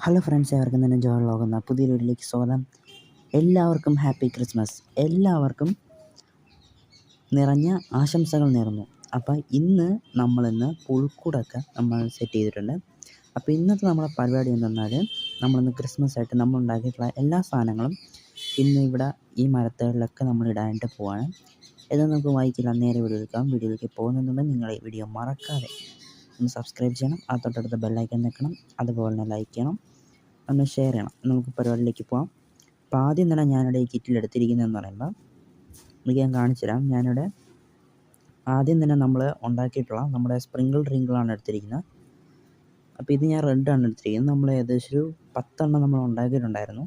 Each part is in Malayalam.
ഹലോ ഫ്രണ്ട്സ്, ഏവർക്കും തന്നെ ജോയ് വ്ളോഗ് പുതിയൊരു വീഡിയോയിലേക്ക് സ്വാഗതം. എല്ലാവർക്കും ഹാപ്പി ക്രിസ്മസ്. എല്ലാവർക്കും നിറഞ്ഞ ആശംസകൾ നേർന്നു. അപ്പോൾ നമ്മളിന്ന് പുൽക്കൂടൊക്കെ നമ്മൾ സെറ്റ് ചെയ്തിട്ടുണ്ട്. അപ്പോൾ ഇന്നത്തെ നമ്മുടെ പരിപാടി എന്തെന്നാൽ, നമ്മളിന്ന് ക്രിസ്മസ് ആയിട്ട് നമ്മൾ ഉണ്ടാക്കിയിട്ടുള്ള എല്ലാ സാധനങ്ങളും ഇന്ന് ഇവിടെ ഈ മരത്തുകളിലൊക്കെ നമ്മൾ ഇടാനായിട്ട് പോവാണ്. ഇത് നമുക്ക് വായിക്കില്ല, നേരെ വീഡിയോയിലേക്ക് പോകുന്നുണ്ടെങ്കിൽ നിങ്ങൾ ഈ വീഡിയോ മറക്കാതെ ഒന്ന് സബ്സ്ക്രൈബ് ചെയ്യണം, ആ തൊട്ടടുത്ത ബെല്ലൈക്കൺ നിൽക്കണം, അതുപോലെ തന്നെ ലൈക്ക് ചെയ്യണം, ഒന്ന് ഷെയർ ചെയ്യണം. നമുക്ക് പരിപാടിയിലേക്ക് പോകാം. അപ്പോൾ ആദ്യം തന്നെ ഞാനിവിടെ ഈ കിറ്റിൽ എടുത്തിരിക്കുന്നതെന്ന് പറയുമ്പോൾ എനിക്ക് ഞാൻ കാണിച്ചു തരാം. ഞാനിവിടെ ആദ്യം തന്നെ നമ്മൾ ഉണ്ടാക്കിയിട്ടുള്ള നമ്മുടെ സ്പ്രിങ്കിൾ ഡ്രിങ്കുകളാണ് എടുത്തിരിക്കുന്നത്. അപ്പോൾ ഇത് ഞാൻ റെഡാണ് എടുത്തിരിക്കുന്നത്. നമ്മൾ ഏകദേശം ഒരു 10 നമ്മൾ ഉണ്ടാക്കിയിട്ടുണ്ടായിരുന്നു.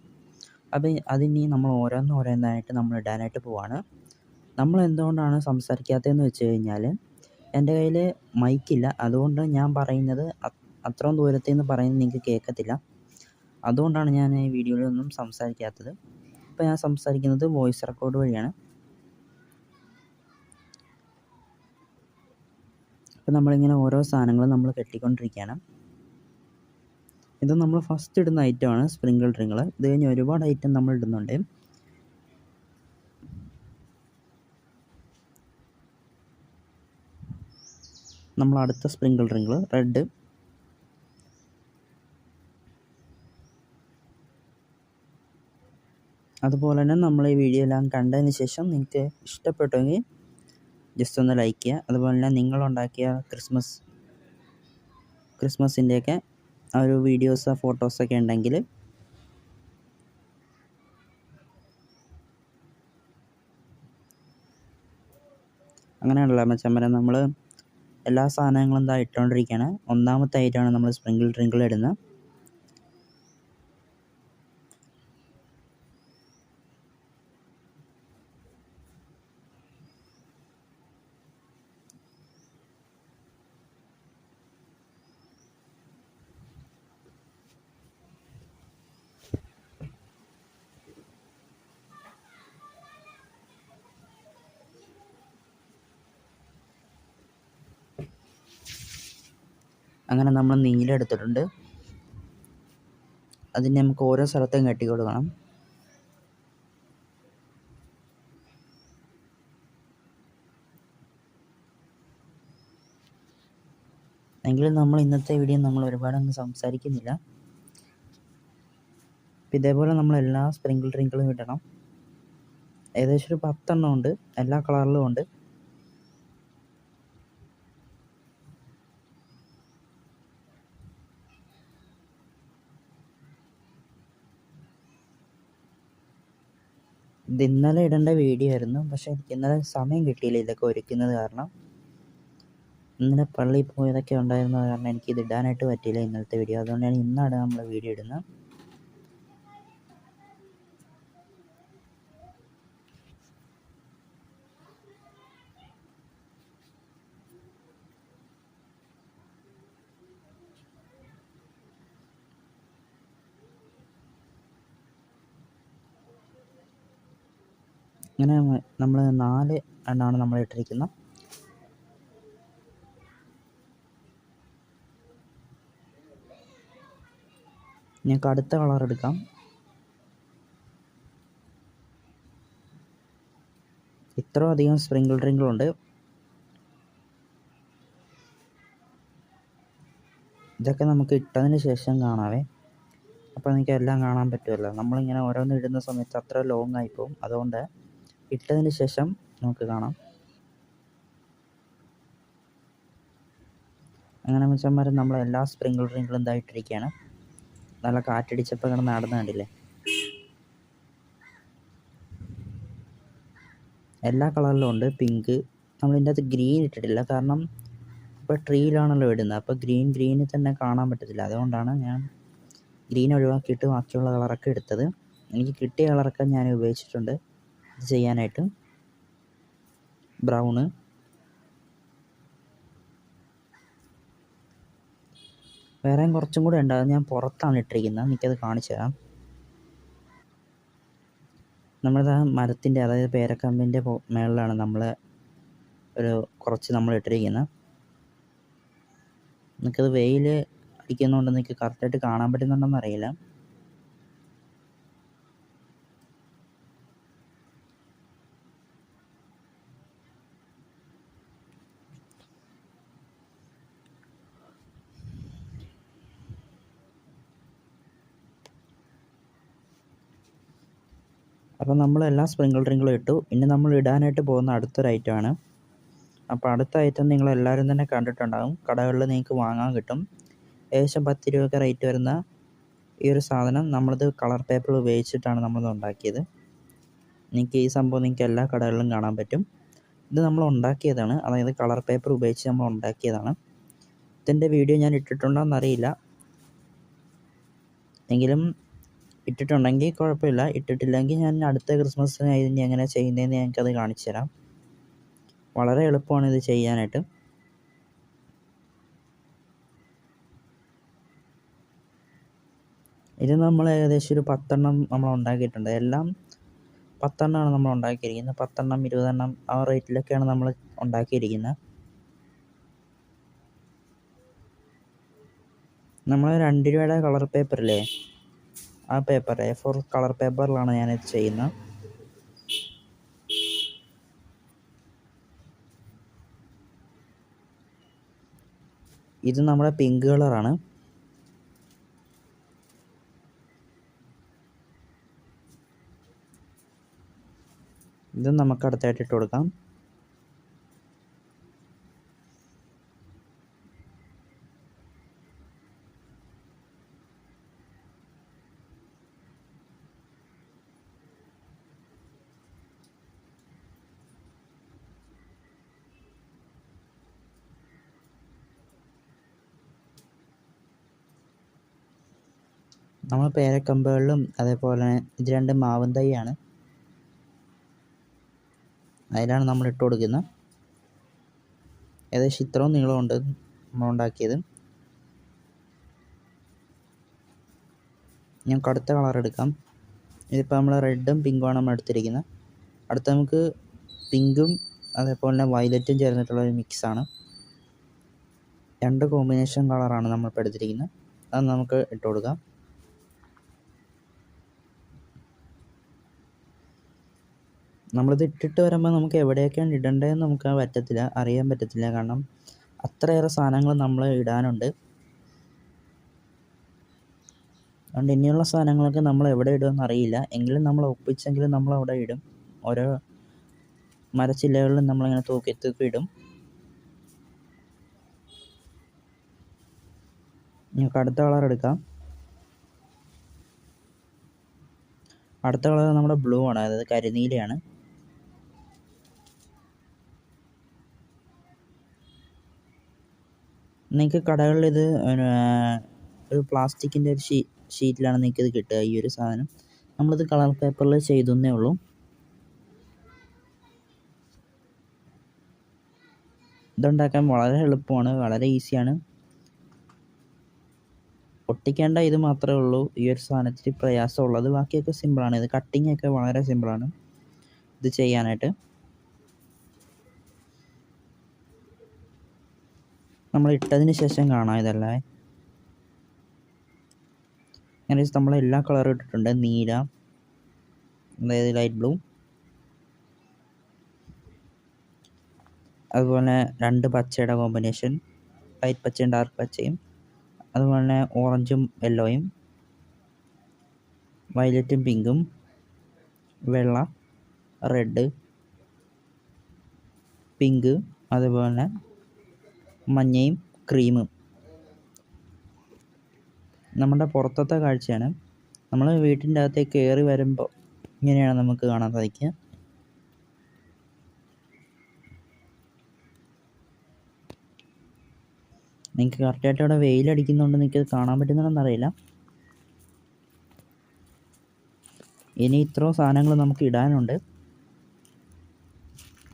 അപ്പോൾ അതിനി നമ്മൾ ഓരോന്നായിട്ട് നമ്മൾ ഇടാനായിട്ട് പോവാണ്. നമ്മൾ എന്തുകൊണ്ടാണ് സംസാരിക്കാത്തതെന്ന് വെച്ച് കഴിഞ്ഞാൽ, എൻ്റെ കയ്യിൽ മൈക്കില്ല. അതുകൊണ്ട് ഞാൻ പറയുന്നത് അത്രയും ദൂരത്തിൽ നിന്ന് പറയുന്നത് നിങ്ങൾക്ക് കേൾക്കത്തില്ല. അതുകൊണ്ടാണ് ഞാൻ ഈ വീഡിയോയിലൊന്നും സംസാരിക്കാത്തത്. ഇപ്പോൾ ഞാൻ സംസാരിക്കുന്നത് വോയിസ് റെക്കോർഡ് വഴിയാണ്. അപ്പോൾ നമ്മളിങ്ങനെ ഓരോ സാധനങ്ങളും നമ്മൾ കെട്ടിക്കൊണ്ടിരിക്കുകയാണ്. ഇത് നമ്മൾ ഫസ്റ്റ് ഇടുന്ന ഐറ്റമാണ് സ്പ്രിങ്കിൾ ഡ്രിങ്കുകൾ. ഇത് കഴിഞ്ഞ് ഒരുപാട് ഐറ്റം നമ്മൾ ഇടുന്നുണ്ട്. നമ്മൾ അടുത്ത സ്പ്രിങ്കിൾ ഡ്രിങ്കുകൾ റെഡ്, അതുപോലെ തന്നെ നമ്മൾ ഈ വീഡിയോ എല്ലാം കണ്ടതിന് ശേഷം നിങ്ങൾക്ക് ഇഷ്ടപ്പെട്ടെങ്കിൽ ജസ്റ്റ് ഒന്ന് ലൈക്ക് ചെയ്യുക. അതുപോലെ തന്നെ നിങ്ങളുണ്ടാക്കിയ ക്രിസ്മസിൻ്റെയൊക്കെ ആ ഒരു വീഡിയോസോ ഫോട്ടോസൊക്കെ ഉണ്ടെങ്കിൽ അങ്ങനെയാണല്ലോ മച്ചമ്മരെ. നമ്മൾ എല്ലാ സാധനങ്ങളും എന്താ ഇട്ടുകൊണ്ടിരിക്കുകയാണ്. ഒന്നാമത്തെ ഐറ്റമാണ് നമ്മൾ സ്പ്രിങ്കിൾ ഡ്രിങ്കുകൾ ഇടുന്നത്. അങ്ങനെ നമ്മൾ നീല എടുത്തിട്ടുണ്ട്. അതിന് നമുക്ക് ഓരോ സ്ഥലത്തും കെട്ടി കൊടുക്കണം. എങ്കിലും നമ്മൾ ഇന്നത്തെ വീഡിയോ നമ്മൾ ഒരുപാടൊന്നും സംസാരിക്കുന്നില്ല. ഇതേപോലെ നമ്മൾ എല്ലാ സ്പ്രിങ്കിൾ ഡ്രിങ്കുകളും ഇടണം. ഏകദേശം ഒരു 10 ഉണ്ട്, എല്ലാ കളറിലും ഉണ്ട്. ഇത് ഇന്നലെ ഇടേണ്ട വീഡിയോ ആയിരുന്നു, പക്ഷേ എനിക്ക് ഇന്നലെ സമയം കിട്ടിയില്ല ഇതൊക്കെ ഒരുക്കുന്നത് കാരണം. ഇന്നലെ പള്ളിയിൽ പോയതൊക്കെ ഉണ്ടായിരുന്നത് കാരണം എനിക്കിത് ഇടാനായിട്ട് പറ്റിയില്ല ഇന്നലത്തെ വീഡിയോ. അതുകൊണ്ടാണ് ഇന്നാണ് നമ്മൾ വീഡിയോ ഇടുന്നത്. ഇങ്ങനെ നമ്മൾ 4 എണ്ണമാണ് നമ്മൾ ഇട്ടിരിക്കുന്നത്. ഞങ്ങൾക്ക് അടുത്ത കളർ എടുക്കാം. ഇത്രയും അധികം സ്പ്രിങ്കിൾ ഡ്രിങ്കുകളുണ്ട്. ഇതൊക്കെ നമുക്ക് ഇട്ടതിന് ശേഷം കാണാവേ. അപ്പോൾ നിങ്ങൾക്ക് എല്ലാം കാണാൻ പറ്റുമല്ലോ. നമ്മളിങ്ങനെ ഓരോന്ന് ഇടുന്ന സമയത്ത് അത്ര ലോങ് ആയിപ്പോവും. അതുകൊണ്ട് ഇട്ടതിന് ശേഷം നമുക്ക് കാണാം. അങ്ങനെ വെച്ചന്മാർ നമ്മൾ എല്ലാ സ്പ്രിങ്കിൾ ഡ്രിങ്കുകളും ഇതായിട്ടിരിക്കുകയാണ്. നല്ല കാറ്റടിച്ചപ്പോൾ കിടന്ന് നടന്ന് കണ്ടില്ലേ. എല്ലാ കളറിലും ഉണ്ട്. പിങ്ക്, നമ്മളിതിൻ്റെ അകത്ത് ഗ്രീൻ ഇട്ടിട്ടില്ല, കാരണം ഇപ്പോൾ ട്രീയിലാണല്ലോ ഇടുന്നത്. അപ്പോൾ ഗ്രീനിൽ തന്നെ കാണാൻ പറ്റത്തില്ല. അതുകൊണ്ടാണ് ഞാൻ ഗ്രീൻ ഒഴിവാക്കിയിട്ട് ബാക്കിയുള്ള കളറൊക്കെ എടുത്തത്. എനിക്ക് കിട്ടിയ കളറൊക്കെ ഞാൻ ഉപയോഗിച്ചിട്ടുണ്ട് ഇത് ചെയ്യാനായിട്ട്. ബ്രൗണ്, വേറെയും കുറച്ചും കൂടെ ഉണ്ട്. അത് ഞാൻ പുറത്താണ് ഇട്ടിരിക്കുന്നത്, എനിക്കത് കാണിച്ചു തരാം. നമ്മളിത് മരത്തിൻ്റെ, അതായത് പേരക്കമ്പിൻ്റെ മേളിലാണ് കുറച്ച് നമ്മൾ ഇട്ടിരിക്കുന്നത്. നമുക്കത് വെയിൽ ഒട്ടിക്കുന്നുണ്ട് നിങ്ങൾക്ക് കറക്റ്റായിട്ട് കാണാൻ പറ്റുന്നുണ്ടെന്ന് അറിയില്ല. അപ്പോൾ നമ്മളെല്ലാ സ്പ്രിങ്കിൾ റിങ്ങുകളും ഇട്ടു. ഇനി നമ്മൾ ഇടാനായിട്ട് പോകുന്ന അടുത്തൊരു ഐറ്റമാണ്. അപ്പോൾ അടുത്ത ഐറ്റം നിങ്ങളെല്ലാവരും തന്നെ കണ്ടിട്ടുണ്ടാകും, കടകളിൽ നിങ്ങൾക്ക് വാങ്ങാൻ കിട്ടും. ഏകദേശം 10 രൂപയൊക്കെ റേറ്റ് വരുന്ന ഈ ഒരു സാധനം നമ്മളിത് കളർ പേപ്പർ ഉപയോഗിച്ചിട്ടാണ് നമ്മളിത് ഉണ്ടാക്കിയത്. നിങ്ങൾക്ക് ഈ സംഭവം നിങ്ങൾക്ക് എല്ലാ കടകളിലും കാണാൻ പറ്റും. ഇത് നമ്മൾ ഉണ്ടാക്കിയതാണ്, അതായത് കളർ പേപ്പർ ഉപയോഗിച്ച് നമ്മൾ ഉണ്ടാക്കിയതാണ്. ഇതിൻ്റെ വീഡിയോ ഞാൻ ഇട്ടിട്ടുണ്ടോ എന്നറിയില്ല, എങ്കിലും ഇട്ടിട്ടുണ്ടെങ്കിൽ കുഴപ്പമില്ല, ഇട്ടിട്ടില്ലെങ്കിൽ ഞാൻ അടുത്ത ക്രിസ്മസിന് ഇനി എങ്ങനെ ചെയ്യുന്നതെന്ന് ഞങ്ങൾക്കത് കാണിച്ചു തരാം. വളരെ എളുപ്പമാണ് ഇത് ചെയ്യാനായിട്ട്. ഇത് നമ്മൾ ഏകദേശം ഒരു 10 എണ്ണം നമ്മൾ ഉണ്ടാക്കിയിട്ടുണ്ട്. എല്ലാം 10 എണ്ണമാണ് നമ്മൾ ഉണ്ടാക്കിയിരിക്കുന്നത്. 10 എണ്ണം 20 എണ്ണം ആ റേറ്റിലൊക്കെയാണ് നമ്മൾ ഉണ്ടാക്കിയിരിക്കുന്നത്. നമ്മൾ 2 രൂപയുടെ കളർ പേപ്പറില്ലേ, ആ പേപ്പർ A4 കളർ പേപ്പറിലാണ് ഞാനിത് ചെയ്യുന്നത്. ഇത് നമ്മുടെ പിങ്ക് കളറാണ്. ഇത് നമുക്ക് അടുത്തായിട്ട് ഇട്ട് കൊടുക്കാം. നമ്മൾ പേരക്കമ്പുകളിലും അതേപോലെ ഇത് 2 മാവും തൈയാണ്, അതിലാണ് നമ്മൾ ഇട്ട് കൊടുക്കുന്നത്. ഏകദേശം ഇത്രയും നീളമുണ്ട് നമ്മൾ ഉണ്ടാക്കിയത്. ഞാൻ കടുത്ത കളർ എടുക്കാം. ഇതിപ്പോൾ നമ്മൾ റെഡും പിങ്കുമാണ് നമ്മൾ എടുത്തിരിക്കുന്നത്. അടുത്ത നമുക്ക് പിങ്കും അതേപോലെ തന്നെ വയലറ്റും ചേർന്നിട്ടുള്ളൊരു മിക്സാണ്. 2 കോമ്പിനേഷൻ കളറാണ് നമ്മളിപ്പോൾ എടുത്തിരിക്കുന്നത്. അത് നമുക്ക് ഇട്ട് കൊടുക്കാം. നമ്മളിത് ഇട്ടിട്ട് വരുമ്പോൾ നമുക്ക് എവിടെയൊക്കെയാണ് ഇടേണ്ടതെന്ന് നമുക്ക് അറിയാൻ പറ്റത്തില്ല. കാരണം അത്രയേറെ സാധനങ്ങൾ നമ്മൾ ഇടാനുണ്ട്. അതുകൊണ്ട് ഇനിയുള്ള സാധനങ്ങളൊക്കെ നമ്മൾ എവിടെ ഇടുമെന്ന് അറിയില്ല, എങ്കിലും നമ്മൾ ഒപ്പിച്ചെങ്കിലും നമ്മൾ അവിടെ ഇടും. ഓരോ മരച്ചില്ലകളിലും നമ്മളിങ്ങനെ തൂക്കി ഇടും. നമുക്ക് അടുത്ത കളർ എടുക്കാം. അടുത്ത കളർ നമ്മുടെ ബ്ലൂ ആണ്, അതായത് കരിനീലയാണ്. നിങ്ങൾക്ക് കടകളിൽ ഇത് ഒരു പ്ലാസ്റ്റിക്കിൻ്റെ ഒരു ഷീറ്റിലാണ് നിങ്ങൾക്ക് ഇത് കിട്ടുക. ഈ ഒരു സാധനം നമ്മളിത് കളർ പേപ്പറിൽ ചെയ്തെന്നേ ഉള്ളൂ. ഇതുണ്ടാക്കാൻ വളരെ എളുപ്പമാണ്, വളരെ ഈസിയാണ്. ഒട്ടിക്കേണ്ട ഇത് മാത്രമേ ഉള്ളൂ ഈ ഒരു സാധനത്തിൽ പ്രയാസമുള്ളത്. ബാക്കിയൊക്കെ സിമ്പിളാണ്. ഇത് കട്ടിങ് ഒക്കെ വളരെ സിമ്പിളാണ് ഇത് ചെയ്യാനായിട്ട്. നമ്മൾ ഇട്ടതിന് ശേഷം കാണാം ഇതല്ലേ. അങ്ങനെ നമ്മൾ എല്ലാ കളറും ഇട്ടിട്ടുണ്ട്. നീല, അതായത് ലൈറ്റ് ബ്ലൂ, അതുപോലെ 2 പച്ചയുടെ കോമ്പിനേഷൻ, ലൈറ്റ് പച്ചയും ഡാർക്ക് പച്ചയും, അതുപോലെ തന്നെ ഓറഞ്ചും യെല്ലോയും, വയലറ്റും പിങ്കും, വെള്ള, റെഡ്, പിങ്ക്, അതുപോലെ മഞ്ഞയും ക്രീമും. നമ്മുടെ പുറത്തത്തെ കാഴ്ചയാണ്. നമ്മൾ വീട്ടിൻ്റെ അകത്തേക്ക് കയറി വരുമ്പോൾ ഇങ്ങനെയാണ് നമുക്ക് കാണാൻ സാധിക്കുക. നിങ്ങൾക്ക് കറക്റ്റായിട്ട് അവിടെ വെയിലടിക്കുന്നുണ്ട്, നിങ്ങൾക്ക് കാണാൻ പറ്റുന്നുണ്ടെന്നറിയില്ല. ഇനി ഇത്രയും സാധനങ്ങൾ നമുക്ക് ഇടാനുണ്ട്.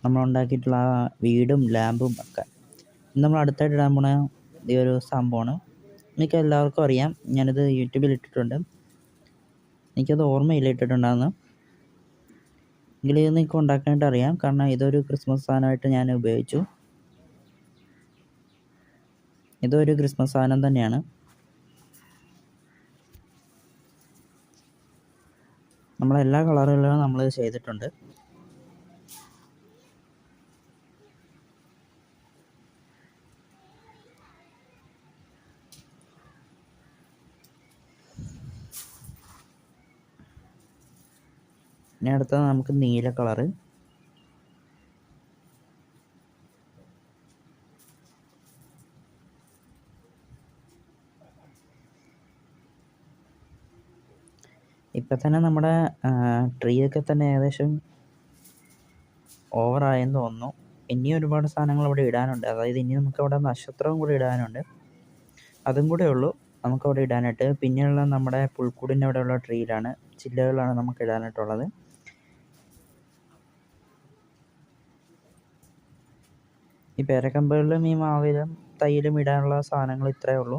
നമ്മളുണ്ടാക്കിയിട്ടുള്ള ആ വീടും ലാമ്പും ഒക്കെ. നമ്മൾ അടുത്തായിട്ട് ഇടാൻ പോണ ഈ ഒരു സംഭവമാണ്. എനിക്ക് എല്ലാവർക്കും അറിയാം, ഞാനിത് യൂട്യൂബിൽ ഇട്ടിട്ടുണ്ട്. എനിക്കത് ഓർമ്മയില്ല ഇട്ടിട്ടുണ്ടാകുന്നു, എങ്കിലും ഇത് നിങ്ങൾക്ക് ഉണ്ടാക്കാനായിട്ട് അറിയാം. കാരണം ഇതൊരു ക്രിസ്മസ് സാധനമായിട്ട് ഞാൻ ഉപയോഗിച്ചു. ഇതൊരു ക്രിസ്മസ് സാധനം തന്നെയാണ്. നമ്മളെല്ലാ കളറുകളിലും നമ്മൾ ചെയ്തിട്ടുണ്ട്. ഇനി അടുത്തത് നമുക്ക് നീല കളറ്. ഇപ്പം തന്നെ നമ്മുടെ ട്രീ ഒക്കെ തന്നെ ഏകദേശം ഓവറായെന്ന് തോന്നുന്നു. ഇനിയും ഒരുപാട് സാധനങ്ങൾ അവിടെ ഇടാനുണ്ട്. അതായത് ഇനി നമുക്കവിടെ നക്ഷത്രവും കൂടി ഇടാനുണ്ട്. അതും കൂടെ ഉള്ളൂ നമുക്കവിടെ ഇടാനായിട്ട്. പിന്നെയുള്ള നമ്മുടെ പുൽക്കൂടിൻ്റെ അവിടെയുള്ള ട്രീയിലാണ്, ചില്ലകളിലാണ് നമുക്ക് ഇടാനായിട്ടുള്ളത്. ഈ പേരക്കമ്പുകളിലും ഈ മാവിലും തൈയിലും ഇടാനുള്ള സാധനങ്ങൾ ഇത്രയേ ഉള്ളൂ.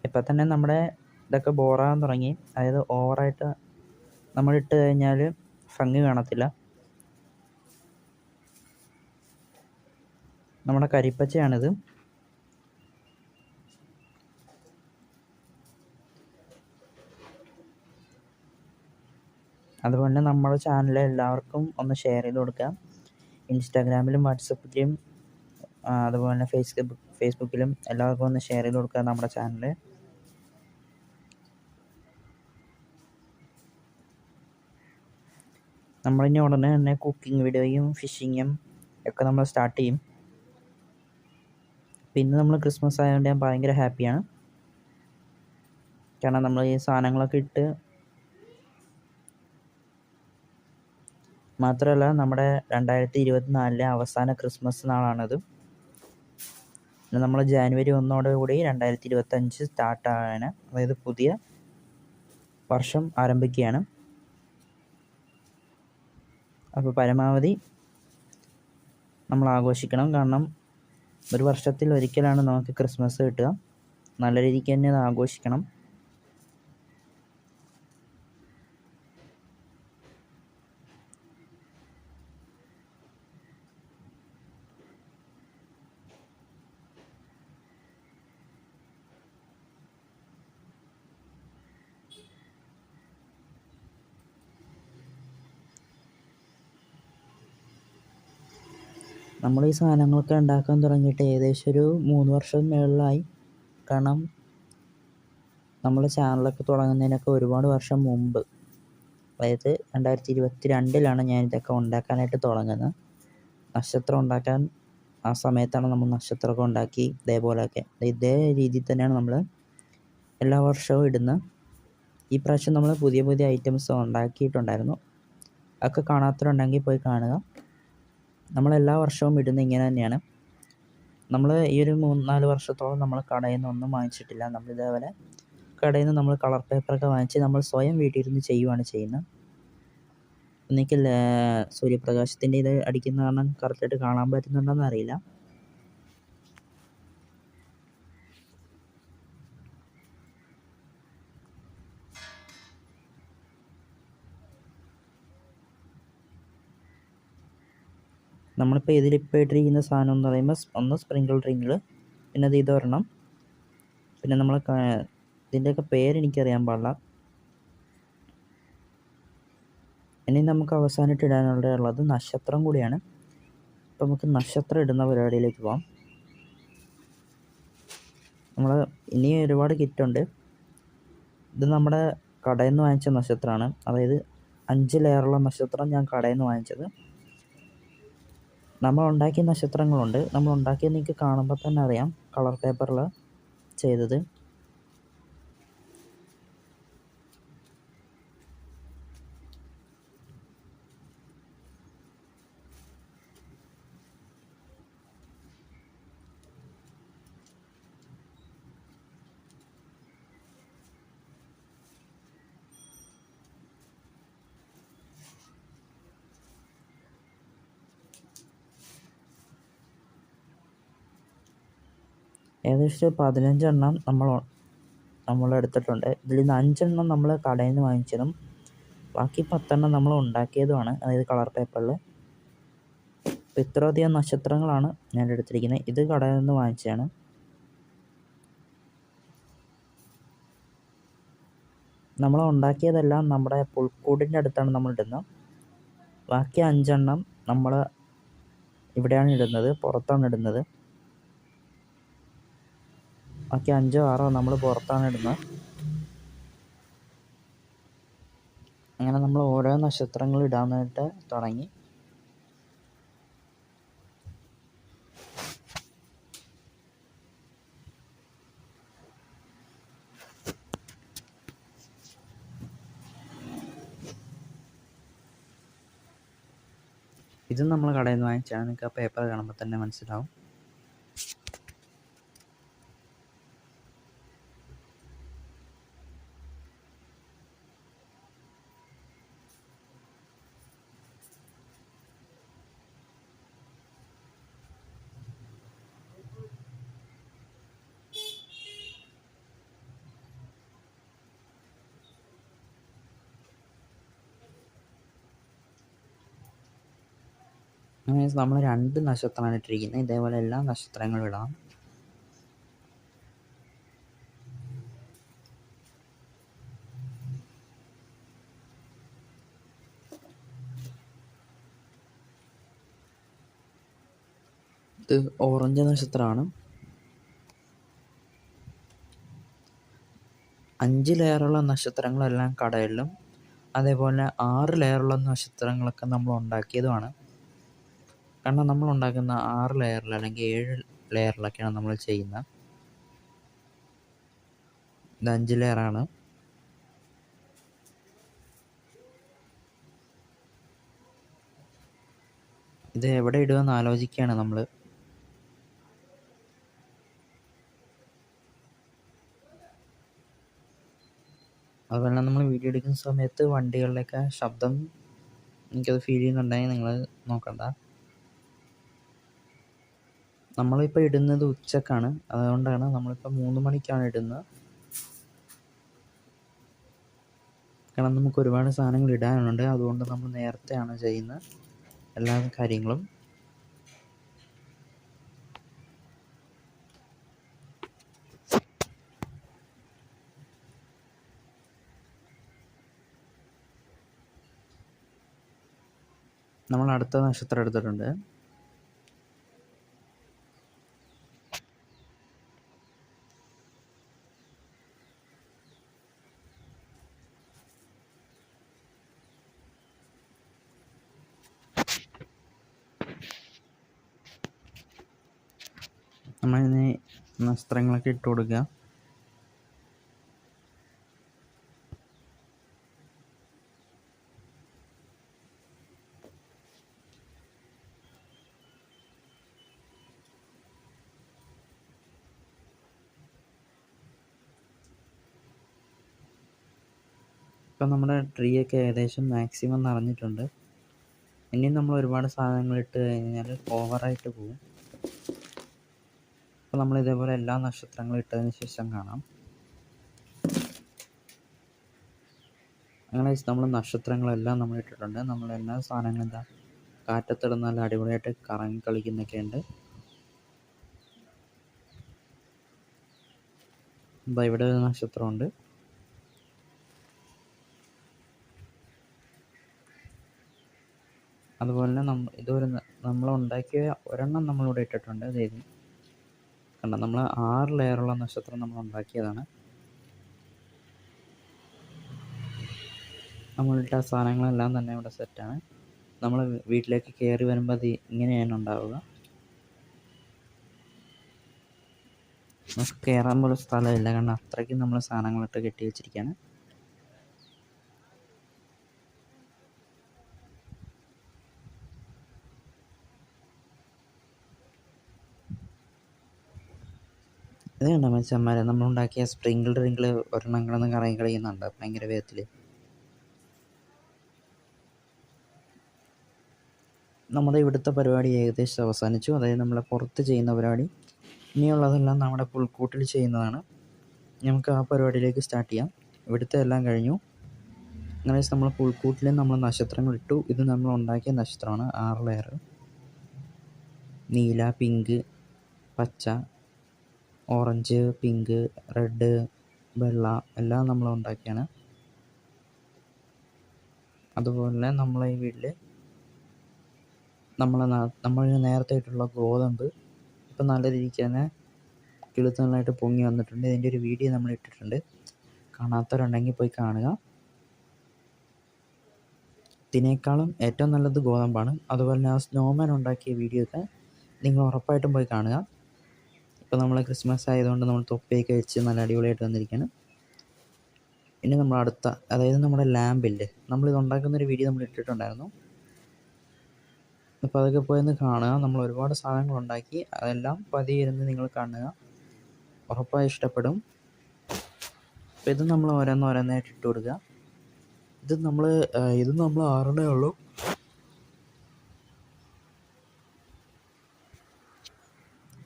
ഇപ്പം തന്നെ നമ്മുടെ ഇതൊക്കെ ബോറാകാൻ തുടങ്ങി. അതായത് ഓവറായിട്ട് നമ്മളിട്ട് കഴിഞ്ഞാൽ ഭംഗി കാണത്തില്ല. നമ്മുടെ കരിപ്പച്ചയാണിത്. അതുപോലെ നമ്മുടെ ചാനൽ എല്ലാവർക്കും ഒന്ന് ഷെയർ ചെയ്ത് കൊടുക്കാം. ഇൻസ്റ്റാഗ്രാമിലും വാട്സപ്പിലും അതുപോലെ ഫേസ്ബുക്കിലും എല്ലാവർക്കും ഒന്ന് ഷെയർ ചെയ്ത് കൊടുക്കുക നമ്മുടെ ചാനൽ. നമ്മളിനി ഉടനെ തന്നെ കുക്കിംഗ് വീഡിയോയും ഫിഷിങ്ങും ഒക്കെ നമ്മൾ സ്റ്റാർട്ട് ചെയ്യും. പിന്നെ നമ്മൾ ക്രിസ്മസ് ആയതുകൊണ്ട് ഞാൻ ഭയങ്കര ഹാപ്പിയാണ്. കാരണം നമ്മൾ ഈ സാധനങ്ങളൊക്കെ ഇട്ട്, മാത്രമല്ല നമ്മുടെ 2024 അവസാന ക്രിസ്മസ് നാളാണത്. നമ്മൾ ജാനുവരി 1 കൂടി 2025 സ്റ്റാർട്ടാകാണ്. അതായത് പുതിയ വർഷം ആരംഭിക്കുകയാണ്. അപ്പോൾ പരമാവധി നമ്മൾ ആഘോഷിക്കണം. കാരണം ഒരു വർഷത്തിൽ ഒരിക്കലാണ് നമുക്ക് ക്രിസ്മസ് കിട്ടുക. നല്ല രീതിക്ക് തന്നെ അത് ആഘോഷിക്കണം. നമ്മൾ ഈ സാധനങ്ങളൊക്കെ ഉണ്ടാക്കാൻ തുടങ്ങിയിട്ട് ഏകദേശം ഒരു 3 വർഷം മുകളിലായി. കാരണം നമ്മൾ ചാനലൊക്കെ തുടങ്ങുന്നതിനൊക്കെ ഒരുപാട് വർഷം മുമ്പ്, അതായത് 2022 ഞാനിതൊക്കെ ഉണ്ടാക്കാനായിട്ട് തുടങ്ങുന്നത്. നക്ഷത്രം ഉണ്ടാക്കാൻ ആ സമയത്താണ് നമ്മൾ നക്ഷത്രമൊക്കെ ഉണ്ടാക്കി. ഇതേ രീതിയിൽ തന്നെയാണ് നമ്മൾ എല്ലാ വർഷവും ഇടുന്നത്. ഈ പ്രാവശ്യം നമ്മൾ പുതിയ പുതിയ ഐറ്റംസ് ഉണ്ടാക്കിയിട്ടുണ്ടായിരുന്നു. അതൊക്കെ കാണാത്തവരുണ്ടെങ്കിൽ പോയി കാണുക. നമ്മളെല്ലാ വർഷവും ഇടുന്ന ഇങ്ങനെ തന്നെയാണ്. നമ്മൾ ഈ ഒരു 3-4 വർഷത്തോളം നമ്മൾ കടയിൽ നിന്നൊന്നും വാങ്ങിച്ചിട്ടില്ല. നമ്മളിതേപോലെ കടയിൽ നിന്ന് നമ്മൾ കളർ പേപ്പറൊക്കെ വാങ്ങിച്ച് നമ്മൾ സ്വയം വീട്ടിലിരുന്ന് ചെയ്യുകയാണ് ചെയ്യുന്നത്. എനിക്ക് സൂര്യപ്രകാശത്തിൻ്റെ ഇത് അടിക്കുന്ന കാരണം കറക്റ്റായിട്ട് കാണാൻ പറ്റുന്നുണ്ടോയെന്ന് അറിയില്ല. നമ്മളിപ്പോൾ ഇതിലിപ്പോൾ ഇട്ടിരിക്കുന്ന സാധനം എന്ന് പറയുമ്പോൾ ഒന്ന് സ്പ്രിങ്കിൾ റിങ്ങിൽ, പിന്നെ അത് ഇതൊരെണ്ണം, പിന്നെ നമ്മൾ ഇതിൻ്റെയൊക്കെ പേരെനിക്കറിയാൻ പാടില്ല. ഇനി നമുക്ക് അവസാനമായിട്ട് ഇടാനുള്ളത് നക്ഷത്രം കൂടിയാണ്. അപ്പോൾ നമുക്ക് നക്ഷത്രം ഇടുന്ന പരിപാടിയിലേക്ക് പോകാം. നമ്മൾ ഇനി ഒരുപാട് കിറ്റുണ്ട്. ഇത് നമ്മുടെ കടയിൽ നിന്ന് വാങ്ങിച്ച നക്ഷത്രമാണ്. അതായത് 5 ലെയറുള്ള നക്ഷത്രം ഞാൻ കടയിൽ നിന്ന് വാങ്ങിച്ചത്. നമ്മൾ ഉണ്ടാക്കിയ നക്ഷത്രങ്ങളുണ്ട്. നമ്മൾ ഉണ്ടാക്കിയത് നിങ്ങൾക്ക് കാണുമ്പോൾ തന്നെ അറിയാം, കളർ പേപ്പറിൽ ചെയ്തത്. ഏകദേശം 15 എണ്ണം നമ്മൾ എടുത്തിട്ടുണ്ട്. ഇതിൽ നിന്ന് 5 എണ്ണം നമ്മൾ കടയിൽ നിന്ന് വാങ്ങിച്ചതും ബാക്കി 10 എണ്ണം നമ്മൾ ഉണ്ടാക്കിയതുമാണ്. അതായത് കളർ പേപ്പറിൽ. അപ്പോൾ ഇത്രയധികം നക്ഷത്രങ്ങളാണ് ഞാൻ എടുത്തിരിക്കുന്നത്. ഇത് കടയിൽ നിന്ന് വാങ്ങിച്ചതാണ്. നമ്മൾ ഉണ്ടാക്കിയതെല്ലാം നമ്മുടെ പുൽക്കൂടിൻ്റെ അടുത്താണ് നമ്മൾ ഇടുന്നത്. ബാക്കി 5 എണ്ണം നമ്മൾ ഇവിടെയാണ് ഇടുന്നത്, പുറത്താണ് ഇടുന്നത്. ബാക്കി 5 6 നമ്മൾ പുറത്താണ് ഇടുന്നത്. അങ്ങനെ നമ്മൾ ഓരോ നക്ഷത്രങ്ങൾ ഇടാനായിട്ട് തുടങ്ങി. ഇത് നമ്മൾ കടയിൽ നിന്ന് വാങ്ങിച്ചാണ്. നിങ്ങൾക്ക് ആ പേപ്പർ കാണുമ്പോൾ തന്നെ മനസ്സിലാവും. മീൻസ് നമ്മൾ 2 നക്ഷത്രമാണ് ഇട്ടിരിക്കുന്നത്. ഇതേപോലെ എല്ലാ നക്ഷത്രങ്ങളും ഇടാം. ഇത് ഓറഞ്ച് നക്ഷത്രമാണ്. 5 ലെയറുള്ള നക്ഷത്രങ്ങളെല്ലാം കടയിലും, അതേപോലെ 6 ലെയറുള്ള നക്ഷത്രങ്ങളൊക്കെ നമ്മൾ ഉണ്ടാക്കിയതുമാണ്. കാരണം നമ്മൾ ഉണ്ടാക്കുന്ന 6 ലെയറിൽ അല്ലെങ്കിൽ 7 ലെയറിലൊക്കെയാണ് നമ്മൾ ചെയ്യുന്നത്. ഇത് 5 ലെയറാണ്. ഇത് എവിടെ ഇടുമെന്ന് ആലോചിക്കുകയാണ് നമ്മൾ. അതുപോലെ നമ്മൾ വീഡിയോ എടുക്കുന്ന സമയത്ത് വണ്ടികളുടെയൊക്കെ ശബ്ദം എനിക്കത് ഫീൽ ചെയ്യുന്നുണ്ടെങ്കിൽ നിങ്ങൾ നോക്കണ്ട. നമ്മളിപ്പോൾ ഇടുന്നത് ഉച്ചക്കാണ്, അതുകൊണ്ടാണ് നമ്മളിപ്പോൾ 3 മണിക്കാണ് ഇടുന്നത്. കാരണം നമുക്ക് ഒരുപാട് സാധനങ്ങൾ ഇടാനുണ്ട്, അതുകൊണ്ട് നമ്മൾ നേരത്തെയാണ് ചെയ്യുന്നത് എല്ലാ കാര്യങ്ങളും. നമ്മൾ അടുത്ത നക്ഷത്രം എടുത്തിട്ടുണ്ട്. നമ്മളിനി നക്ഷത്രങ്ങളൊക്കെ ഇട്ട് കൊടുക്കുക. ഇപ്പം നമ്മുടെ ട്രീ ഒക്കെ ഏകദേശം മാക്സിമം നിറഞ്ഞിട്ടുണ്ട്. ഇനിയും നമ്മൾ ഒരുപാട് സാധനങ്ങൾ ഇട്ട് കഴിഞ്ഞാൽ ഓവറായിട്ട് പോകും. അപ്പോൾ നമ്മൾ ഇതേപോലെ എല്ലാ നക്ഷത്രങ്ങളും ഇട്ടതിന് ശേഷം കാണാം. അങ്ങനെ നമ്മൾ നക്ഷത്രങ്ങളെല്ലാം നമ്മൾ ഇട്ടിട്ടുണ്ട്. നമ്മളെല്ലാ സാധനങ്ങളും എന്താ കാറ്റത്തിടുന്ന നല്ല അടിപൊളിയായിട്ട് കറങ്ങി കളിക്കുന്നൊക്കെ ഉണ്ട്. എന്താ ഇവിടെ ഒരു നക്ഷത്രമുണ്ട്. അതുപോലെ തന്നെ ഇതൊരു നമ്മൾ ഉണ്ടാക്കിയ ഒരെണ്ണം നമ്മളിവിടെ ഇട്ടിട്ടുണ്ട്. അതായത് കണ്ട, നമ്മൾ 6 ലെയറുള്ള നക്ഷത്രം നമ്മൾ ഉണ്ടാക്കിയതാണ്. നമ്മളിട്ട സാധനങ്ങളെല്ലാം തന്നെ ഇവിടെ സെറ്റാണ്. നമ്മൾ വീട്ടിലേക്ക് കയറി വരുമ്പോൾ അത് ഇങ്ങനെയാണ് ഉണ്ടാവുക. നമുക്ക് കയറാൻ പോലും സ്ഥലമില്ല, കാരണം അത്രയ്ക്കും നമ്മൾ സാധനങ്ങളിട്ട് കെട്ടി വെച്ചിരിക്കുകയാണ്. ഇത് കണ്ടോ മനുഷ്യന്മാരെ, നമ്മളുണ്ടാക്കിയ സ്പ്രിങ്കിൾ റിങ്കിൾ ഒരെണ്ണം കിടന്ന് കറങ്ങി കളിക്കുന്നുണ്ട് ഭയങ്കര വേഗത്തിൽ. നമ്മുടെ ഇവിടുത്തെ പരിപാടി ഏകദേശം അവസാനിച്ചു. അതായത് നമ്മളെ പുറത്ത് ചെയ്യുന്ന പരിപാടി. ഇനിയുള്ളതെല്ലാം നമ്മുടെ പുൽക്കൂട്ടിൽ ചെയ്യുന്നതാണ്. നമുക്ക് ആ പരിപാടിയിലേക്ക് സ്റ്റാർട്ട് ചെയ്യാം. ഇവിടുത്തെ എല്ലാം കഴിഞ്ഞു. അങ്ങനെ നമ്മൾ പുൽക്കൂട്ടിൽ നമ്മൾ നക്ഷത്രങ്ങൾ ഇട്ടു. ഇത് നമ്മൾ ഉണ്ടാക്കിയ നക്ഷത്രമാണ്. 6 ലെയർ. നീല, പിങ്ക്, പച്ച, ഓറഞ്ച്, പിങ്ക്, റെഡ്, വെള്ള എല്ലാം നമ്മൾ ഉണ്ടാക്കിയാണ്. അതുപോലെ നമ്മളെ ഈ വീട്ടിൽ നമ്മൾ നേരത്തെ ഇട്ടുള്ള ഗോതമ്പ് ഇപ്പം നല്ല രീതിക്ക് തന്നെ കിളുത്ത് നന്നായിട്ട് പൊങ്ങി വന്നിട്ടുണ്ട്. ഇതിൻ്റെ ഒരു വീഡിയോ നമ്മൾ ഇട്ടിട്ടുണ്ട്, കാണാത്തവരുണ്ടെങ്കിൽ പോയി കാണുക. ഇതിനേക്കാളും ഏറ്റവും നല്ലത് ഗോതമ്പാണ്. അതുപോലെ തന്നെ ആ സ്നോമാൻ ഉണ്ടാക്കിയ വീഡിയോ ഒക്കെ നിങ്ങൾ ഉറപ്പായിട്ടും പോയി കാണുക. ഇപ്പോൾ നമ്മൾ ക്രിസ്മസ് ആയതുകൊണ്ട് നമ്മൾ തൊപ്പിയൊക്കെ വെച്ച് നല്ല അടിപൊളിയായിട്ട് വന്നിരിക്കുകയാണ്. ഇനി നമ്മൾ അടുത്ത, അതായത് നമ്മുടെ ലാമ്പില്ലേ, നമ്മളിത് ഉണ്ടാക്കുന്നൊരു വീഡിയോ നമ്മൾ ഇട്ടിട്ടുണ്ടായിരുന്നു. അപ്പോൾ അതൊക്കെ പോയൊന്ന് കാണുക. നമ്മൾ ഒരുപാട് സാധനങ്ങൾ ഉണ്ടാക്കി, അതെല്ലാം പതിയെ ഇരുന്ന് നിങ്ങൾ കാണുക, ഉറപ്പായി ഇഷ്ടപ്പെടും. അപ്പോൾ ഇത് നമ്മൾ ഓരോന്നോരോന്നായിട്ട് ഇട്ട് കൊടുക്കുക. ഇത് നമ്മൾ ആറണേ ഉള്ളൂ.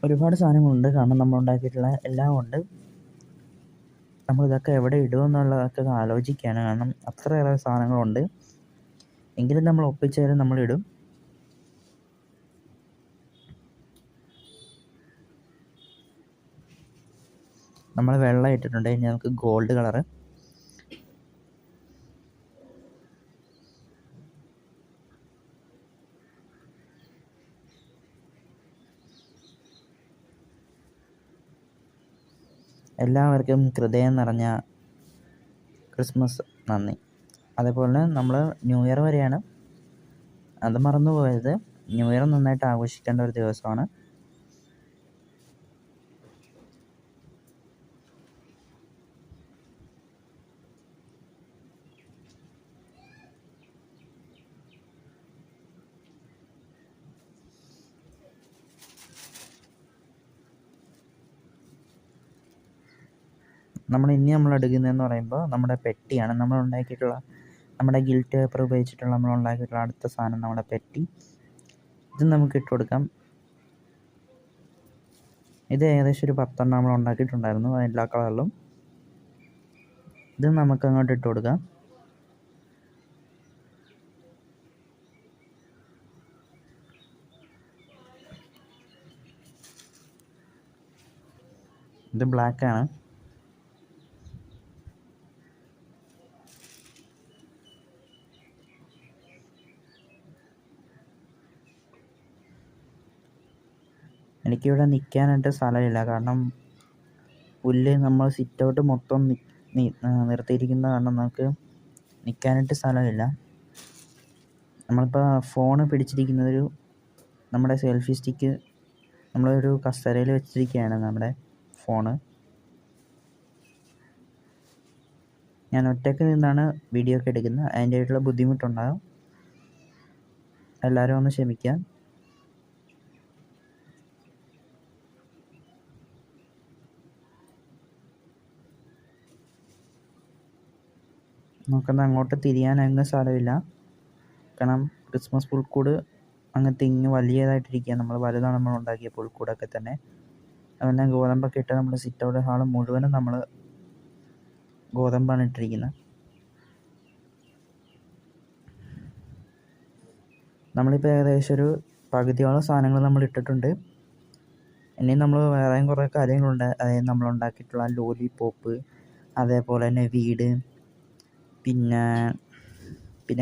ഒരുപാട് സാധനങ്ങളുണ്ട്, കാരണം നമ്മൾ ഉണ്ടാക്കിയിട്ടുള്ള എല്ലാം ഉണ്ട്. നമ്മളിതൊക്കെ എവിടെ ഇടുമെന്നുള്ളതൊക്കെ ആലോചിക്കുകയാണ്, കാരണം അത്രയേറെ സാധനങ്ങളുണ്ട്. എങ്കിലും നമ്മൾ ഒപ്പിച്ചാലും നമ്മളിടും. നമ്മൾ വെള്ളം ഇട്ടിട്ടുണ്ട്, ഇനി നമുക്ക് ഗോൾഡ് കളറ്. എല്ലാവർക്കും ഹൃദയം നിറഞ്ഞ ക്രിസ്മസ് നന്ദി. അതേപോലെ നമ്മൾ ന്യൂ ഇയർ വരെയാണ്, അത് മറന്നു പോയത്. ന്യൂ ഇയർ നന്നായിട്ട് ആഘോഷിക്കേണ്ട ഒരു ദിവസമാണ്. നമ്മൾ എടുക്കുന്നതെന്ന് പറയുമ്പോൾ നമ്മുടെ പെട്ടിയാണ്. നമ്മുടെ ഗിൽറ്റ് പേപ്പർ ഉപയോഗിച്ചിട്ടുള്ള നമ്മൾ ഉണ്ടാക്കിയിട്ടുള്ള അടുത്ത സാധനം നമ്മുടെ പെട്ടി. ഇത് നമുക്ക് ഇട്ട് കൊടുക്കാം. ഇത് ഏകദേശം ഒരു 10 നമ്മൾ ഉണ്ടാക്കിയിട്ടുണ്ടായിരുന്നു, എല്ലാ കളറിലും. ഇത് നമുക്ക് അങ്ങോട്ട് ഇട്ട് കൊടുക്കാം. ഇത് ബ്ലാക്കാണ്. എനിക്കിവിടെ നിൽക്കാനായിട്ട് സ്ഥലമില്ല, കാരണം പുല്ല് നമ്മൾ സിറ്റ് ഔട്ട് മൊത്തം നിർത്തിയിരിക്കുന്ന കാരണം നമുക്ക് നിൽക്കാനായിട്ട് സ്ഥലമില്ല. നമ്മളിപ്പോൾ ഫോണ് പിടിച്ചിരിക്കുന്നതൊരു നമ്മുടെ സെൽഫി സ്റ്റിക്ക് നമ്മളൊരു കസേരയിൽ വെച്ചിരിക്കുകയാണ് നമ്മുടെ ഫോണ്. ഞാൻ ഒറ്റയ്ക്ക് നിന്നാണ് വീഡിയോ ഒക്കെ എടുക്കുന്നത്, അതിൻ്റെതായിട്ടുള്ള ബുദ്ധിമുട്ടുണ്ടാകും, എല്ലാവരും ഒന്ന് ക്ഷമിക്കാം. നമുക്കൊന്ന് അങ്ങോട്ട് തിരിയാൻ അങ്ങ് സ്ഥലമില്ല, കാരണം ക്രിസ്മസ് പുൽക്കൂട് അങ്ങ് തിങ്ങ് വലിയതായിട്ടിരിക്കുക. വലുതാണ് നമ്മൾ ഉണ്ടാക്കിയ പുൽക്കൂടൊക്കെ തന്നെ. അതുപോലെ ഗോതമ്പൊക്കെ ഇട്ട് നമ്മൾ സിറ്റ് ഔട്ട് ഹാള് മുഴുവനും നമ്മൾ ഗോതമ്പാണ് ഇട്ടിരിക്കുന്നത്. നമ്മളിപ്പോൾ ഏകദേശം ഒരു പകുതിയോളം സാധനങ്ങൾ നമ്മൾ ഇട്ടിട്ടുണ്ട്. ഇനി നമ്മൾ വേറെയും കുറേ കാര്യങ്ങളുണ്ട്, അതായത് നമ്മൾ ഉണ്ടാക്കിയിട്ടുള്ള ലോലിപോപ്പ്, അതേപോലെ തന്നെ വീട്, പിന്നെ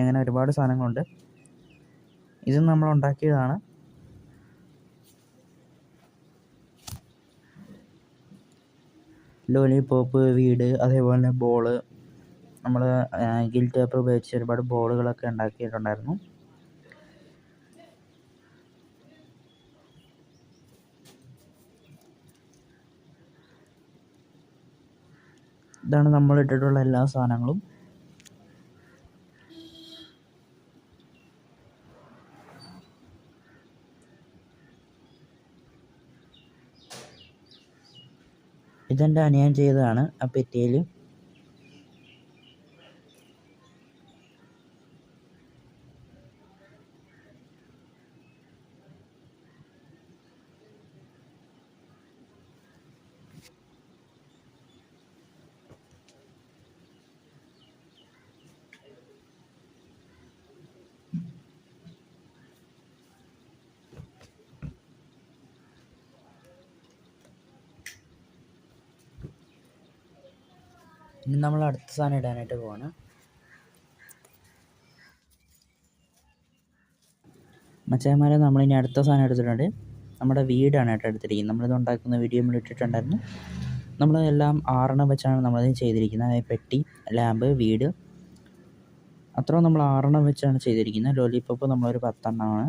അങ്ങനെ ഒരുപാട് സാധനങ്ങളുണ്ട്. ഇത് നമ്മൾ ഉണ്ടാക്കിയതാണ്. ലോലിപോപ്പ്, വീട്, അതേപോലെ തന്നെ ബോള്. നമ്മൾ ഗിൽറ്റ് പേപ്പർ ഉപയോഗിച്ച് ഒരുപാട് ബോളുകളൊക്കെ ഉണ്ടാക്കിയിട്ടുണ്ടായിരുന്നു. ഇതാണ് നമ്മൾ ഇട്ടിട്ടുള്ള എല്ലാ സാധനങ്ങളും. ഇതെൻ്റെ അനിയൻ ചെയ്തതാണ് ആ പെട്ടിയിൽ. ഇനി നമ്മൾ അടുത്ത സാധനം ഇടാനായിട്ട് പോവാണ്. മച്ചാന്മാരെ നമ്മളിനി അടുത്ത സാധനം എടുത്തിട്ടുണ്ട്. നമ്മുടെ വീടാണ് കേട്ടോ എടുത്തിരിക്കുന്നത്. നമ്മളിത് ഉണ്ടാക്കുന്ന വീഡിയോ നമ്മൾ ഇട്ടിട്ടുണ്ടായിരുന്നു. നമ്മളെല്ലാം 6 വെച്ചാണ് നമ്മളത് ചെയ്തിരിക്കുന്നത്. അതായത് പെട്ടി, ലാമ്പ്, വീട്, അത്രയും നമ്മൾ 6 വെച്ചാണ് ചെയ്തിരിക്കുന്നത്. ലോലിപോപ്പ് നമ്മളൊരു 10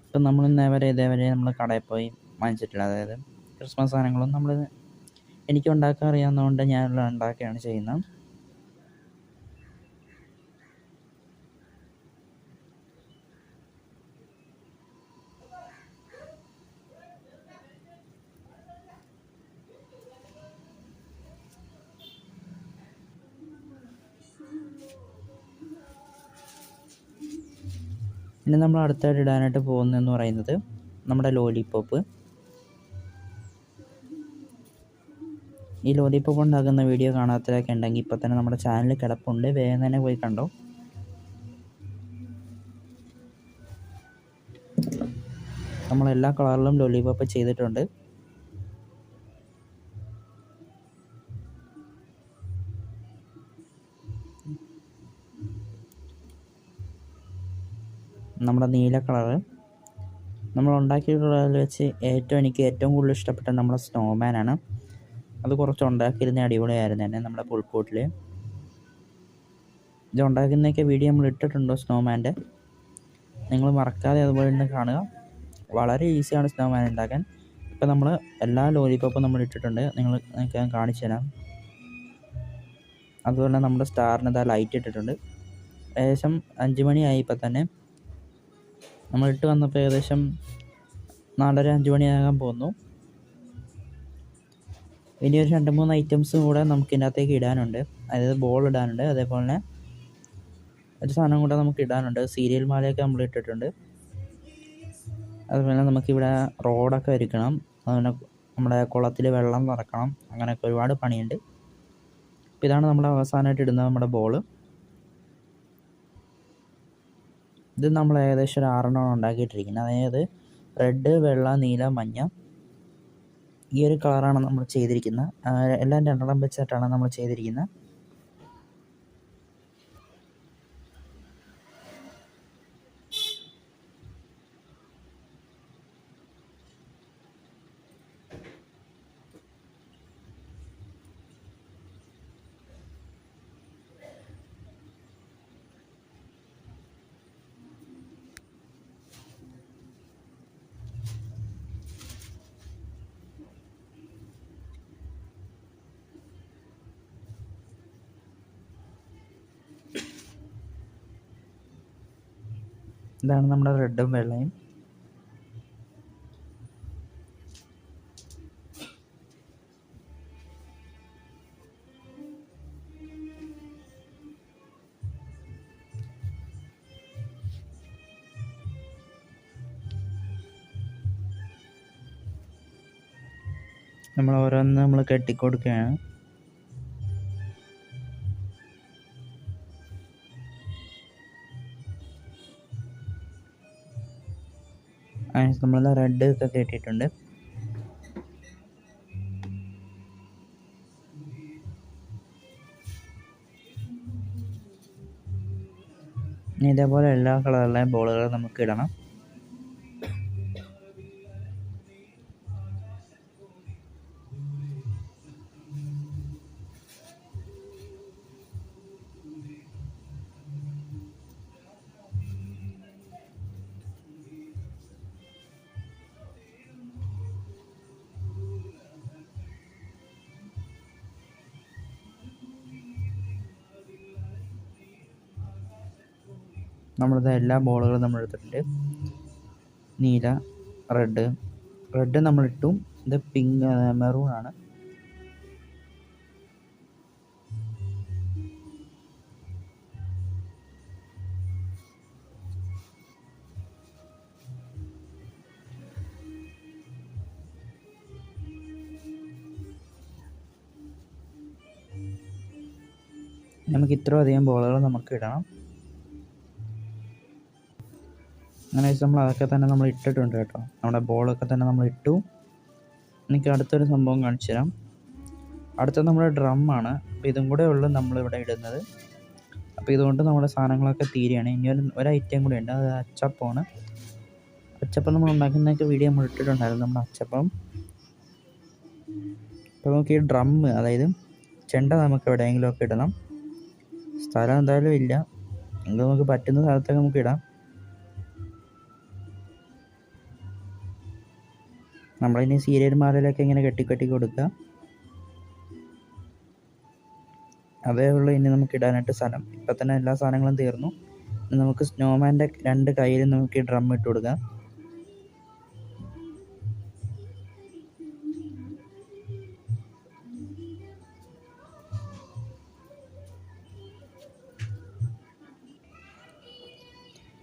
ഇപ്പം നമ്മൾ ഇതേവരെ നമ്മൾ കടയിൽ പോയി വാങ്ങിച്ചിട്ടില്ല. അതായത് ക്രിസ്മസ് സാധനങ്ങളും എനിക്ക് ഉണ്ടാക്കാൻ അറിയാവുന്നതുകൊണ്ട് ഞാനെല്ലാം ഉണ്ടാക്കുകയാണ് ചെയ്യുന്നത്. ഇനി നമ്മൾ അടുത്തായിട്ട് ഇടാനായിട്ട് പോകുന്നതെന്ന് പറയുന്നത് നമ്മുടെ ലോലിപോപ്പ്. ഈ ലോലിപോപ്പ് ഉണ്ടാക്കുന്ന വീഡിയോ കാണാത്തവരൊക്കെ ഉണ്ടെങ്കിൽ ഇപ്പോൾ തന്നെ നമ്മുടെ ചാനൽ കിടപ്പുണ്ട്, വേഗം തന്നെ പോയി കണ്ടോ. നമ്മളെല്ലാ കളറിലും ലോലിപോപ്പ് ചെയ്തിട്ടുണ്ട്. നമ്മുടെ നീല കളറ് നമ്മൾ ഉണ്ടാക്കിയിട്ടുള്ളതിൽ വെച്ച് എനിക്ക് ഏറ്റവും കൂടുതൽ ഇഷ്ടപ്പെട്ട നമ്മുടെ സ്നോമാനാണ്. അത് കുറച്ച് ഉണ്ടാക്കിയിരുന്ന അടിപൊളിയായിരുന്നു തന്നെ നമ്മുടെ പുൽക്കൂട്ടിൽ. ഇത് ഉണ്ടാക്കുന്നതൊക്കെ വീഡിയോ നമ്മൾ ഇട്ടിട്ടുണ്ടോ സ്നോമാൻ്റെ, നിങ്ങൾ മറക്കാതെ അതുപോലെ തന്നെ കാണുക. വളരെ ഈസിയാണ് സ്നോമാൻ ഉണ്ടാക്കാൻ. ഇപ്പം നമ്മൾ എല്ലാ ലോലിപോപ്പും നമ്മൾ ഇട്ടിട്ടുണ്ട്, നിങ്ങൾക്ക് ഞാൻ കാണിച്ചു തരാം. അതുപോലെ നമ്മുടെ സ്റ്റാറിന് ലൈറ്റ് ഇട്ടിട്ടുണ്ട്. ഏകദേശം 5 മണിയായി. ഇപ്പം തന്നെ നമ്മളിട്ട് വന്നപ്പോൾ ഏകദേശം 4:30-5 മണിയാകാൻ പോകുന്നു. ഇനി ഒരു 2-3 ഐറ്റംസും കൂടെ നമുക്ക് ഇതിനകത്തേക്ക് ഇടാനുണ്ട്. അതായത് ബോൾ ഇടാനുണ്ട്, അതേപോലെ തന്നെ ഒരു സാധനം കൂടെ നമുക്ക് ഇടാനുണ്ട്. സീരിയൽ മാലയൊക്കെ നമ്മൾ ഇട്ടിട്ടുണ്ട്. അതുപോലെ നമുക്കിവിടെ റോഡൊക്കെ ഒരുക്കണം, അതുപോലെ നമ്മുടെ കുളത്തിൽ വെള്ളം നിറക്കണം, അങ്ങനെയൊക്കെ ഒരുപാട് പണിയുണ്ട്. അപ്പോൾ ഇതാണ് നമ്മൾ അവസാനമായിട്ട് ഇടുന്നത് നമ്മുടെ ബോൾ. ഇത് നമ്മൾ ഏകദേശം ഒരു 6 ഉണ്ടാക്കിയിട്ടിരിക്കുന്നത്. അതായത് റെഡ്, വെള്ള, നീല, മഞ്ഞ, ഈ ഒരു കളറാണ് നമ്മൾ ചെയ്തിരിക്കുന്നത്. എല്ലാം 2 വെച്ചിട്ടാണ് നമ്മൾ ചെയ്തിരിക്കുന്നത്. ഇതാണ് നമ്മുടെ റെഡും വെള്ളയും. നമ്മൾ ഓരോന്ന് നമ്മൾ കെട്ടിക്കൊടുക്കുകയാണ്. നമ്മൾ റെഡ് ഒക്കെ കെട്ടിയിട്ടുണ്ട്. ഇതേപോലെ എല്ലാ കളറിലെയും ബോളുകൾ നമുക്ക് ഇടണം. നമ്മളിത് എല്ലാ ബോളുകളും നമ്മൾ എടുത്തിട്ടുണ്ട്. നീല, റെഡ് നമ്മളിട്ടു. ഇത് പിങ്ക്, മെറൂൺ ആണ്. നമുക്ക് ഇത്രയും അധികം ബോളുകൾ നമുക്ക് ഇടണം. അങ്ങനെ വെച്ചാൽ നമ്മൾ അതൊക്കെ തന്നെ നമ്മൾ ഇട്ടിട്ടുണ്ട് കേട്ടോ. നമ്മുടെ ബോളൊക്കെ തന്നെ നമ്മൾ ഇട്ടു. എനിക്ക് അടുത്തൊരു സംഭവം കാണിച്ചു തരാം. അടുത്തത് നമ്മുടെ ഡ്രമ്മാണ്. അപ്പോൾ ഇതും കൂടെ ഉള്ളു നമ്മളിവിടെ ഇടുന്നത്. അപ്പോൾ ഇതുകൊണ്ട് നമ്മുടെ സാധനങ്ങളൊക്കെ തീരുകയാണ്. ഇനി ഒരു ഐറ്റം കൂടി ഉണ്ട്, അത് അച്ചപ്പമാണ്. അച്ചപ്പം നമ്മൾ ഉണ്ടാക്കുന്നതൊക്കെ വീഡിയോ നമ്മൾ ഇട്ടിട്ടുണ്ടായിരുന്നു. നമ്മുടെ അച്ചപ്പം അപ്പോൾ നമുക്ക് ഈ ഡ്രമ്മ്, അതായത് ചെണ്ട നമുക്ക് എവിടെയെങ്കിലുമൊക്കെ ഇടണം. സ്ഥലം എന്തായാലും ഇല്ല, എങ്കിൽ നമുക്ക് പറ്റുന്ന സ്ഥലത്തൊക്കെ നമുക്ക് ഇടാം. നമ്മളിനി സീരിയൽ മാലയിലൊക്കെ ഇങ്ങനെ കെട്ടി കൊടുക്കുക. അതേ ഉള്ളൂ ഇനി നമുക്ക് ഇടാനായിട്ട് സ്ഥലം. ഇപ്പം തന്നെ എല്ലാ സാധനങ്ങളും തീർന്നു. നമുക്ക് സ്നോമാൻ്റെ 2 കയ്യിലും നമുക്ക് ഈ ഡ്രം ഇട്ട് കൊടുക്കാം.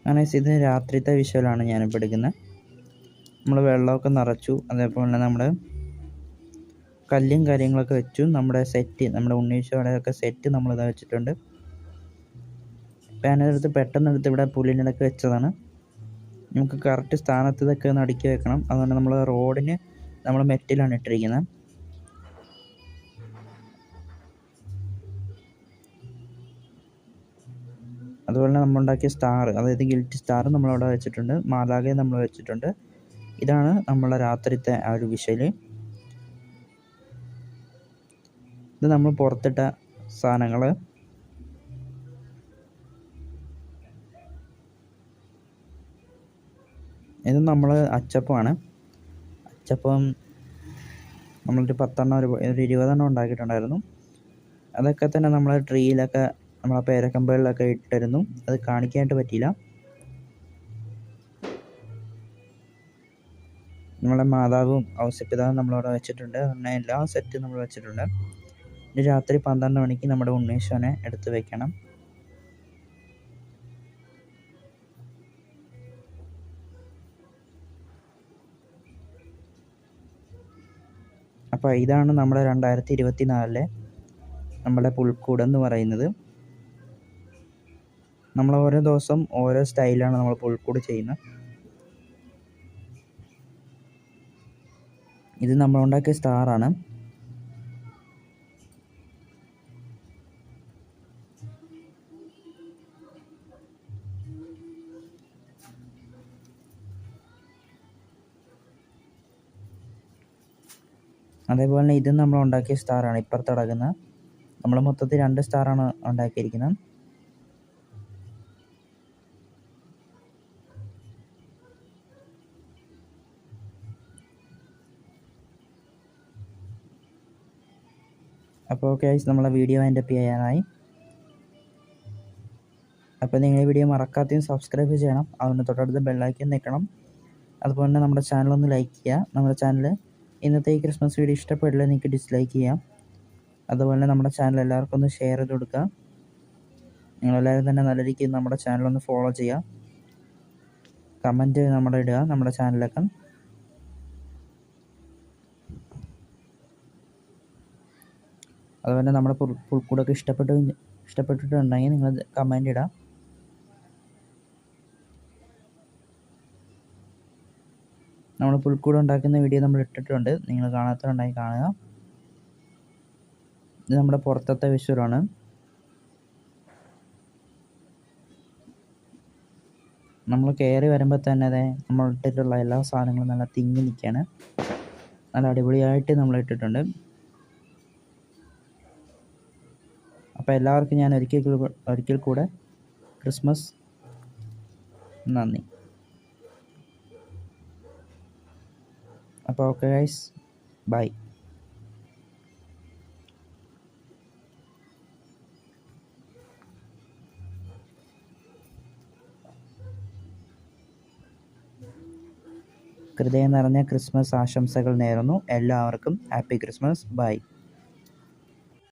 അങ്ങനെ ഇത് രാത്രിത്തെ വിഷ്വലാണ് ഞാനിപ്പോൾ എടുക്കുന്നത്. നമ്മൾ വെള്ളമൊക്കെ നിറച്ചു, അതേപോലെ തന്നെ നമ്മുടെ കല്ലും കാര്യങ്ങളൊക്കെ വെച്ചു. നമ്മുടെ സെറ്റ്, നമ്മുടെ ഉണ്ണീശോയുടെയൊക്കെ സെറ്റ് നമ്മളിതാ വെച്ചിട്ടുണ്ട്. ഞാനതെടുത്ത് പെട്ടെന്നെടുത്ത് ഇവിടെ പുല്ലിനിടയ്ക്ക് വെച്ചതാണ്. നമുക്ക് കറക്റ്റ് സ്ഥാനത്ത് ഇതൊക്കെ ഒന്ന് അടുക്കി വെക്കണം. അതുകൊണ്ട് നമ്മൾ റോഡിന് നമ്മൾ മെറ്റിലാണ് ഇട്ടിരിക്കുന്നത്. അതുപോലെ തന്നെ നമ്മളുണ്ടാക്കിയ സ്റ്റാർ, അതായത് ഗിൽറ്റ് സ്റ്റാർ നമ്മളവിടെ വെച്ചിട്ടുണ്ട്. മാലാഖയെ നമ്മൾ വെച്ചിട്ടുണ്ട്. ഇതാണ് നമ്മളെ രാത്രിത്തെ ആ ഒരു വിഷ്വല്. ഇത് നമ്മൾ പുറത്തിട്ട സാധനങ്ങൾ. ഇത് നമ്മൾ അച്ചപ്പമാണ്. അച്ചപ്പം നമ്മളൊരു 10 എണ്ണം, ഒരു 20 എണ്ണം ഉണ്ടാക്കിയിട്ടുണ്ടായിരുന്നു. അതൊക്കെ തന്നെ നമ്മൾ ട്രീയിലൊക്കെ, നമ്മളെ പേരക്കമ്പുകളിലൊക്കെ ഇട്ടിരുന്നു. അത് കാണിക്കാനായിട്ട് പറ്റിയില്ല. നമ്മളെ മാതാവും ഔസപിതാവും നമ്മളവിടെ വെച്ചിട്ടുണ്ട്. അങ്ങനെ എല്ലാ സെറ്റും നമ്മൾ വെച്ചിട്ടുണ്ട്. ഇനി രാത്രി 12 മണിക്ക് നമ്മുടെ ഉണ്ണീശോനെ എടുത്ത് വെക്കണം. അപ്പോൾ ഇതാണ് നമ്മുടെ 2024 നമ്മുടെ പുൽക്കൂടെന്ന് പറയുന്നത്. നമ്മൾ ഓരോ ദിവസം ഓരോ സ്റ്റൈലാണ് നമ്മൾ പുൽക്കൂട് ചെയ്യുന്നത്. ഇത് നമ്മളുണ്ടാക്കിയ സ്റ്റാറാണ്. അതേപോലെ തന്നെ ഇതും നമ്മൾ ഉണ്ടാക്കിയ സ്റ്റാറാണ്. ഇപ്പുറത്ത് കിടക്കുന്നത് നമ്മൾ മൊത്തത്തിൽ 2 സ്റ്റാറാണ് ഉണ്ടാക്കിയിരിക്കുന്നത്. അപ്പോൾ ഗൈസ്, നമ്മളെ വീഡിയോ അതിൻ്റെ ചെയ്യാനായി. അപ്പോൾ നിങ്ങൾ ഈ വീഡിയോ മറക്കാതെയും സബ്സ്ക്രൈബ് ചെയ്യണം. അതിന് തൊട്ടടുത്ത് ബെല്ലൈക്കൻ നിൽക്കണം. അതുപോലെ തന്നെ നമ്മുടെ ചാനലൊന്ന് ലൈക്ക് ചെയ്യുക. നമ്മുടെ ചാനൽ ഇന്നത്തെ ഈ ക്രിസ്മസ് വീഡിയോ ഇഷ്ടപ്പെടില്ല, നിങ്ങൾക്ക് ഡിസ്ലൈക്ക് ചെയ്യാം. അതുപോലെ തന്നെ നമ്മുടെ ചാനൽ എല്ലാവർക്കും ഒന്ന് ഷെയർ ചെയ്ത് കൊടുക്കുക. നിങ്ങളെല്ലാവരും തന്നെ നല്ല രീതിക്ക് നമ്മുടെ ചാനലൊന്ന് ഫോളോ ചെയ്യുക. കമൻറ്റ് നമ്മുടെ ഇടുക നമ്മുടെ ചാനലൊക്കെ. അതുപോലെ നമ്മുടെ പുൽക്കൂടൊക്കെ ഇഷ്ടപ്പെട്ടിട്ടുണ്ടെങ്കിൽ നിങ്ങൾ കമൻറ്റ് ഇടാം. നമ്മൾ പുൽക്കൂട് ഉണ്ടാക്കുന്ന വീഡിയോ നമ്മൾ ഇട്ടിട്ടുണ്ട്, നിങ്ങൾ കാണാത്തതുണ്ടായി കാണുക. ഇത് നമ്മുടെ പുറത്തത്തെ വിഷ്വലാണ്. നമ്മൾ കയറി വരുമ്പോൾ തന്നെ അതെ നമ്മൾ ഇട്ടിട്ടുള്ള എല്ലാ സാധനങ്ങളും നല്ല തിങ്ങി നിൽക്കുകയാണ്. നല്ല അടിപൊളിയായിട്ട് നമ്മൾ ഇട്ടിട്ടുണ്ട്. അപ്പോൾ എല്ലാവർക്കും ഞാൻ ഒരിക്കൽ കൂടെ ക്രിസ്മസ് നന്ദി. അപ്പോൾ ഓക്കെ ഗൈസ്, ബൈ. ഹൃദയം നിറഞ്ഞ ക്രിസ്മസ് ആശംസകൾ നേരുന്നു. എല്ലാവർക്കും ഹാപ്പി ക്രിസ്മസ്. ബൈ.